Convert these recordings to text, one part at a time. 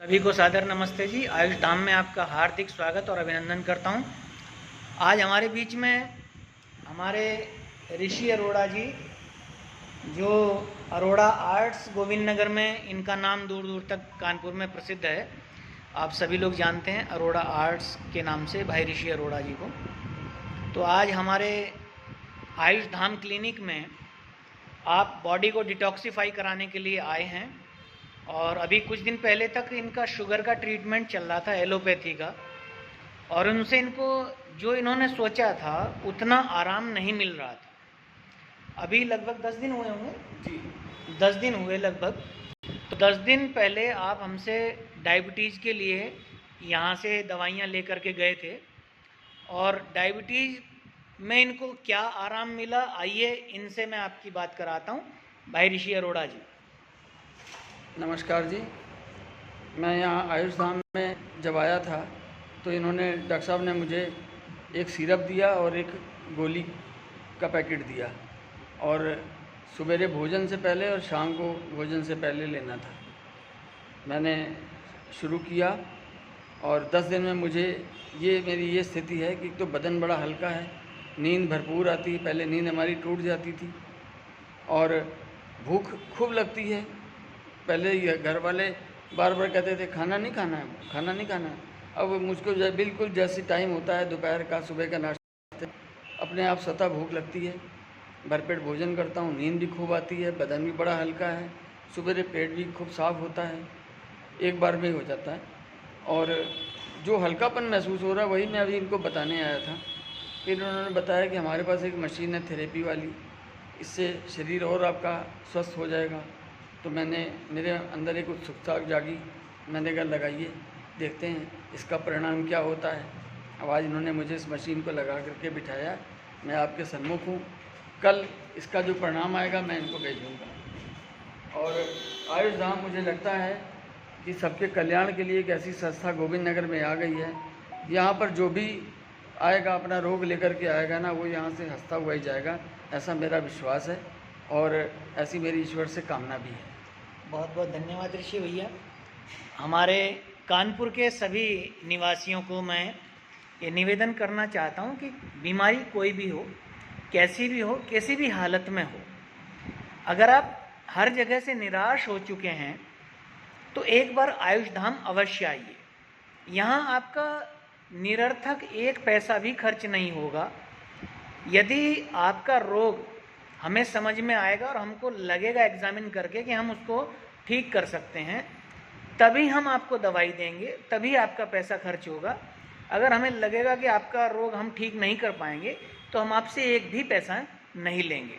सभी को सादर नमस्ते जी। आयुष धाम में आपका हार्दिक स्वागत और अभिनंदन करता हूं। आज हमारे बीच में हमारे ऋषि अरोड़ा जी, जो अरोड़ा आर्ट्स गोविंद नगर में, इनका नाम दूर दूर तक कानपुर में प्रसिद्ध है। आप सभी लोग जानते हैं अरोड़ा आर्ट्स के नाम से भाई ऋषि अरोड़ा जी को। तो आज हमारे आयुष धाम क्लिनिक में आप बॉडी को डिटॉक्सिफाई कराने के लिए आए हैं। और अभी कुछ दिन पहले तक इनका शुगर का ट्रीटमेंट चल रहा था, एलोपैथी का, और उनसे इनको जो इन्होंने सोचा था उतना आराम नहीं मिल रहा था। अभी लगभग 10 दिन हुए होंगे जी, 10 दिन हुए लगभग। तो 10 दिन पहले आप हमसे डायबिटीज़ के लिए यहाँ से दवाइयाँ लेकर के गए थे, और डायबिटीज़ में इनको क्या आराम मिला, आइए इनसे मैं आपकी बात कराता हूँ। भाई ऋषि अरोड़ा जी। नमस्कार जी। मैं यहाँ आयुष धाम में जब आया था तो इन्होंने, डॉक्टर साहब ने मुझे एक सिरप दिया और एक गोली का पैकेट दिया, और सवेरे भोजन से पहले और शाम को भोजन से पहले लेना था। मैंने शुरू किया और 10 दिन में मुझे मेरी ये स्थिति है कि तो बदन बड़ा हल्का है, नींद भरपूर आती है। पहले नींद हमारी टूट जाती थी और भूख खूब लगती है। पहले ये घर वाले बार बार कहते थे खाना नहीं खाना है, खाना नहीं खाना है। अब मुझको बिल्कुल जैसे टाइम होता है दोपहर का, सुबह का नाश्ता, अपने आप स्वतः भूख लगती है। भरपेट भोजन करता हूँ, नींद भी खूब आती है, बदन भी बड़ा हल्का है, सुबह पेट भी खूब साफ होता है, एक बार में ही हो जाता है। और जो हल्कापन महसूस हो रहा है वही मैं अभी इनको बताने आया था। फिर उन्होंने बताया कि हमारे पास एक मशीन है थेरेपी वाली, इससे शरीर और आपका स्वस्थ हो जाएगा। तो मेरे अंदर एक उत्सुकता जागी। मैंने कहा लगाइए, देखते हैं इसका परिणाम क्या होता है। अब आज इन्होंने मुझे इस मशीन को लगा करके बिठाया, मैं आपके सम्मुख हूँ। कल इसका जो परिणाम आएगा मैं इनको भेजूँगा। और आयुष धाम मुझे लगता है कि सबके कल्याण के लिए एक ऐसी संस्था गोविंद नगर में आ गई है। यहाँ पर जो भी आएगा, अपना रोग लेकर के आएगा ना, वो यहाँ से हंसता हुआ ही जाएगा, ऐसा मेरा विश्वास है और ऐसी मेरी ईश्वर से कामना भी है। बहुत बहुत धन्यवाद ऋषि भैया। हमारे कानपुर के सभी निवासियों को मैं ये निवेदन करना चाहता हूँ कि बीमारी कोई भी हो, कैसी भी हो, किसी भी हालत में हो, अगर आप हर जगह से निराश हो चुके हैं तो एक बार आयुष धाम अवश्य आइए। यहाँ आपका निरर्थक एक पैसा भी खर्च नहीं होगा। यदि आपका रोग हमें समझ में आएगा और हमको लगेगा एग्जामिन करके कि हम उसको ठीक कर सकते हैं, तभी हम आपको दवाई देंगे, तभी आपका पैसा खर्च होगा। अगर हमें लगेगा कि आपका रोग हम ठीक नहीं कर पाएंगे तो हम आपसे एक भी पैसा नहीं लेंगे।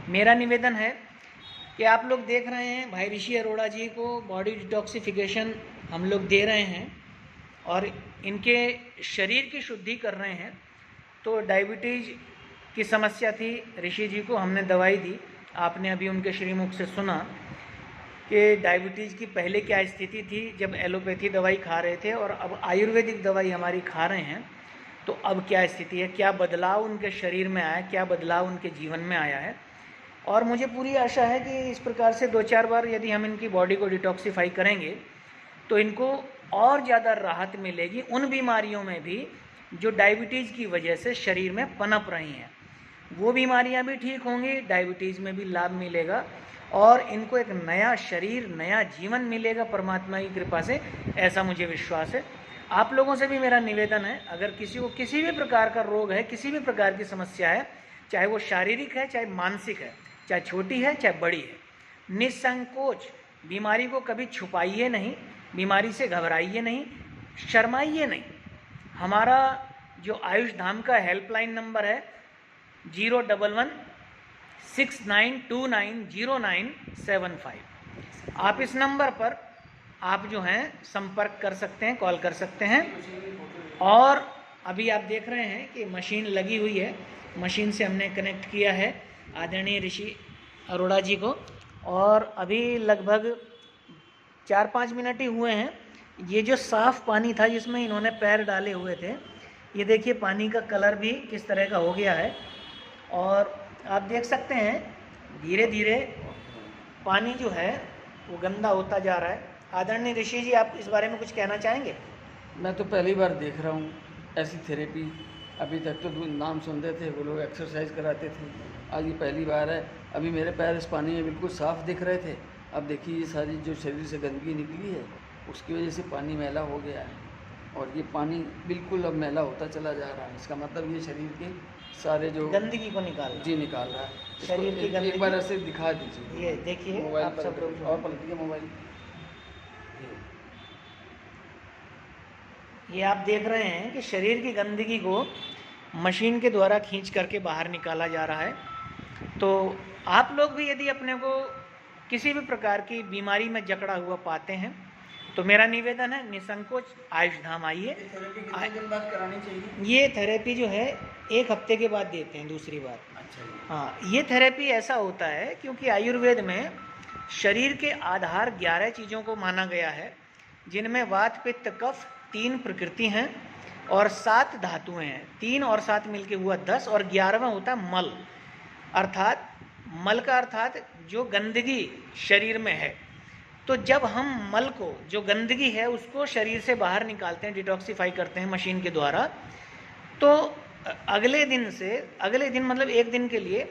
मेरा निवेदन है कि आप लोग देख रहे हैं भाई ऋषि अरोड़ा जी को बॉडी डिटॉक्सिफिकेशन हम लोग दे रहे हैं और इनके शरीर की शुद्धि कर रहे हैं। तो डायबिटीज़ की समस्या थी, ऋषि जी को हमने दवाई दी। आपने अभी उनके श्रीमुख से सुना कि डायबिटीज़ की पहले क्या स्थिति थी जब एलोपैथी दवाई खा रहे थे, और अब आयुर्वेदिक दवाई हमारी खा रहे हैं। तो अब क्या स्थिति है, क्या बदलाव उनके शरीर में आया, क्या बदलाव उनके जीवन में आया है। और मुझे पूरी आशा है कि इस प्रकार से 2-4 बार यदि हम इनकी बॉडी को डिटॉक्सिफाई करेंगे तो इनको और ज़्यादा राहत मिलेगी उन बीमारियों में भी जो डायबिटीज़ की वजह से शरीर में पनप रही हैं। वो बीमारियां भी ठीक होंगी, डायबिटीज़ में भी लाभ मिलेगा और इनको एक नया शरीर, नया जीवन मिलेगा परमात्मा की कृपा से, ऐसा मुझे विश्वास है। आप लोगों से भी मेरा निवेदन है, अगर किसी को किसी भी प्रकार का रोग है, किसी भी प्रकार की समस्या है, चाहे वो शारीरिक है, चाहे मानसिक है, चाहे छोटी है, चाहे बड़ी है, निसंकोच बीमारी को कभी छुपाइए नहीं, बीमारी से घबराइए नहीं, शर्माइए नहीं। हमारा जो आयुष धाम का हेल्पलाइन नंबर है 011-69290975, आप इस नंबर पर आप जो हैं संपर्क कर सकते हैं, कॉल कर सकते हैं। और अभी आप देख रहे हैं कि मशीन लगी हुई है, मशीन से हमने कनेक्ट किया है आदरणीय ऋषि अरोड़ा जी को, और अभी लगभग 4-5 मिनट ही हुए हैं। ये जो साफ़ पानी था जिसमें इन्होंने पैर डाले हुए थे, ये देखिए पानी का कलर भी किस तरह का हो गया है। और आप देख सकते हैं धीरे धीरे पानी जो है वो गंदा होता जा रहा है। आदरणीय ऋषि जी, आप इस बारे में कुछ कहना चाहेंगे? मैं तो पहली बार देख रहा हूँ ऐसी थेरेपी। अभी तक तो नाम सुनते थे, वो लोग एक्सरसाइज कराते थे, आज ये पहली बार है। अभी मेरे पैर इस पानी में बिल्कुल साफ़ दिख रहे थे, अब देखिए ये सारी जो शरीर से गंदगी निकली है उसकी वजह से पानी मैला हो गया है, और ये पानी बिल्कुल अब मैला होता चला जा रहा है। इसका मतलब ये शरीर के सारे जो गंदगी को निकाल जी निकाल रहा है। शरीर की गंदगी। एक बार ऐसे दिखा दीजिए, ये देखिए मोबाइल आप सब लोग और पलटिए मोबाइल। ये आप देख रहे हैं कि शरीर की गंदगी को मशीन के द्वारा खींच करके बाहर निकाला जा रहा है। तो आप लोग भी यदि अपने को किसी भी प्रकार की बीमारी में जकड़ा हुआ पाते हैं तो मेरा निवेदन है, निसंकोच आयुष धाम आइए। कितने दिन बाद करानी चाहिए? ये थेरेपी जो है 1 हफ्ते के बाद देते हैं दूसरी बार। अच्छा जी। हाँ, ये थेरेपी ऐसा होता है क्योंकि आयुर्वेद में शरीर के आधार 11 चीज़ों को माना गया है, जिनमें वात पित्त कफ 3 प्रकृति हैं और 7 धातुएं हैं। 3 और 7 मिलके हुआ 10, और 11वां होता है मल। अर्थात मल का अर्थात जो गंदगी शरीर में है। तो जब हम मल को, जो गंदगी है उसको शरीर से बाहर निकालते हैं, डिटॉक्सिफाई करते हैं मशीन के द्वारा, तो अगले दिन मतलब 1 दिन के लिए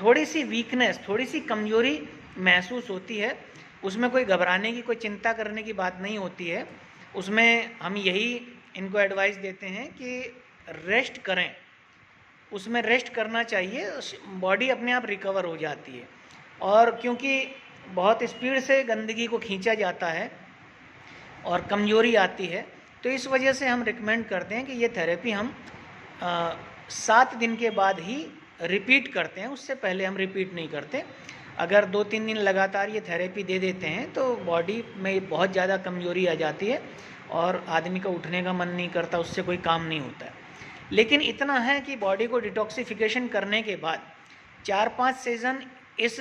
थोड़ी सी वीकनेस, थोड़ी सी कमजोरी महसूस होती है। उसमें कोई घबराने की, कोई चिंता करने की बात नहीं होती है। उसमें हम यही इनको एडवाइस देते हैं कि रेस्ट करें, उसमें रेस्ट करना चाहिए, बॉडी अपने आप रिकवर हो जाती है। और क्योंकि बहुत स्पीड से गंदगी को खींचा जाता है और कमजोरी आती है, तो इस वजह से हम रिकमेंड करते हैं कि ये थेरेपी हम 7 दिन के बाद ही रिपीट करते हैं, उससे पहले हम रिपीट नहीं करते। अगर 2-3 दिन लगातार ये थेरेपी दे देते हैं तो बॉडी में बहुत ज़्यादा कमजोरी आ जाती है और आदमी का उठने का मन नहीं करता, उससे कोई काम नहीं होता है। लेकिन इतना है कि बॉडी को डिटॉक्सिफिकेशन करने के बाद 4-5 सेशन इस